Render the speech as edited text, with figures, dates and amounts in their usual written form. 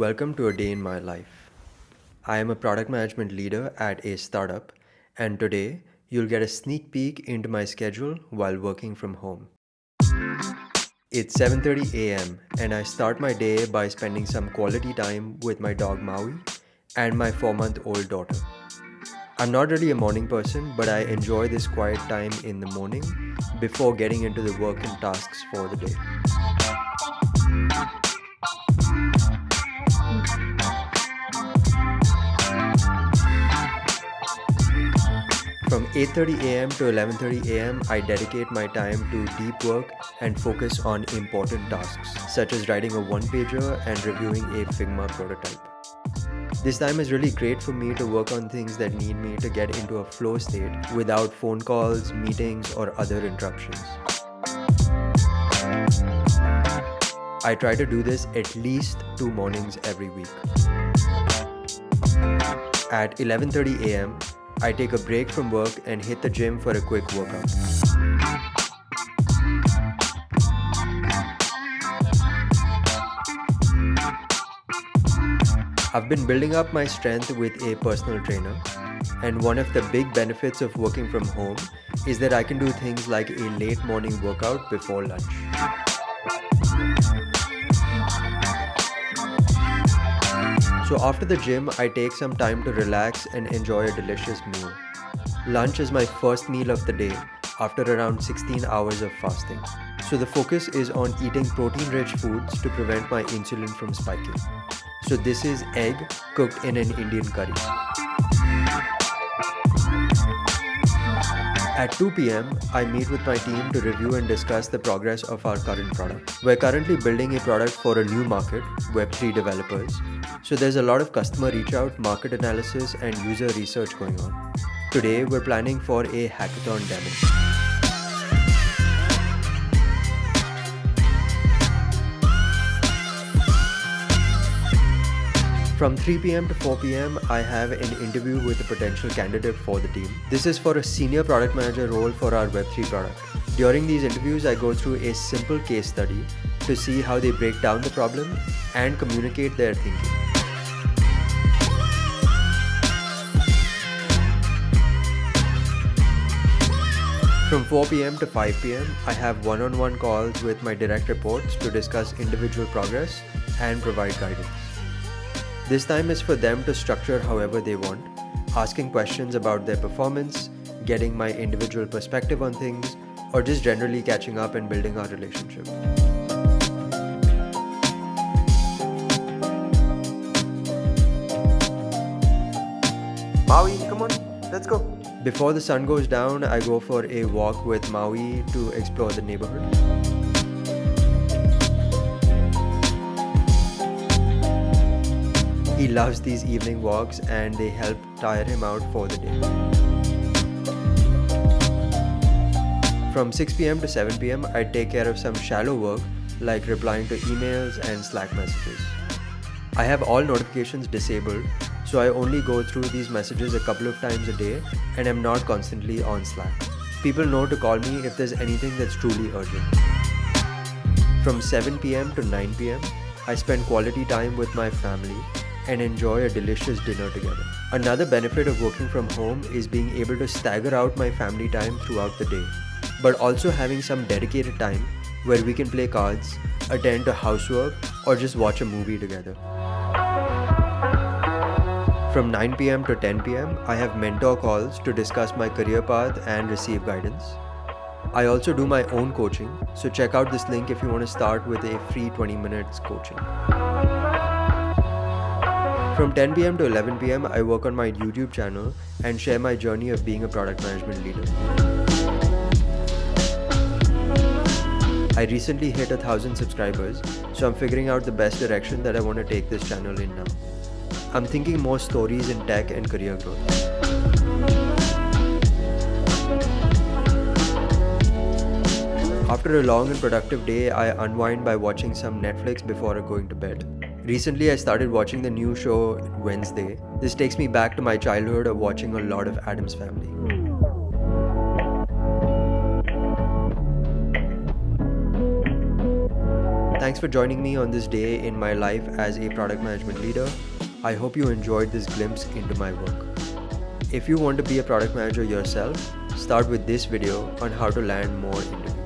welcome to a day in my life. I am a product management leader at a startup, and today you'll get a sneak peek into my schedule while working from home. It's 7:30 a.m. and I start my day by spending some quality time with my dog Maui and my 4-month-old daughter. I'm not really a morning person, but I enjoy this quiet time in the morning before getting into the work and tasks for the day. From 8:30 a.m. to 11:30 a.m., I dedicate my time to deep work and focus on important tasks, such as writing a one-pager and reviewing a Figma prototype. This time is really great for me to work on things that need me to get into a flow state without phone calls, meetings, or other interruptions. I try to do this at least 2 mornings every week. At 11:30 a.m., I take a break from work and hit the gym for a quick workout. I've been building up my strength with a personal trainer, and one of the big benefits of working from home is that I can do things like a late morning workout before lunch. So after the gym, I take some time to relax and enjoy a delicious meal. Lunch is my first meal of the day after around 16 hours of fasting. So the focus is on eating protein-rich foods to prevent my insulin from spiking. So this is egg cooked in an Indian curry. At 2 p.m., I meet with my team to review and discuss the progress of our current product. We're currently building a product for a new market, Web3 developers. So there's a lot of customer reach out, market analysis, and user research going on. Today, we're planning for a hackathon demo. From 3 p.m. to 4 p.m., I have an interview with a potential candidate for the team. This is for a senior product manager role for our Web3 product. During these interviews, I go through a simple case study to see how they break down the problem and communicate their thinking. From 4 p.m. to 5 p.m., I have one-on-one calls with my direct reports to discuss individual progress and provide guidance. This time is for them to structure however they want, asking questions about their performance, getting my individual perspective on things, or just generally catching up and building our relationship. Maui, come on, let's go. Before the sun goes down, I go for a walk with Maui to explore the neighborhood. He loves these evening walks and they help tire him out for the day. From 6 p.m. to 7 p.m., I take care of some shallow work like replying to emails and Slack messages. I have all notifications disabled, so I only go through these messages a couple of times a day and I'm not constantly on Slack. People know to call me if there's anything that's truly urgent. From 7 p.m. to 9 p.m., I spend quality time with my family and enjoy a delicious dinner together. Another benefit of working from home is being able to stagger out my family time throughout the day, but also having some dedicated time where we can play cards, attend to housework, or just watch a movie together. From 9 p.m. to 10 p.m., I have mentor calls to discuss my career path and receive guidance. I also do my own coaching, so check out this link if you want to start with a free 20 minutes coaching. From 10 p.m. to 11 p.m., I work on my YouTube channel and share my journey of being a product management leader. I recently hit 1,000 subscribers, so I'm figuring out the best direction that I want to take this channel in now. I'm thinking more stories in tech and career growth. After a long and productive day, I unwind by watching some Netflix before going to bed. Recently, I started watching the new show Wednesday. This takes me back to my childhood of watching a lot of Addams Family. Thanks for joining me on this day in my life as a product management leader. I hope you enjoyed this glimpse into my work. If you want to be a product manager yourself, start with this video on how to land more interviews.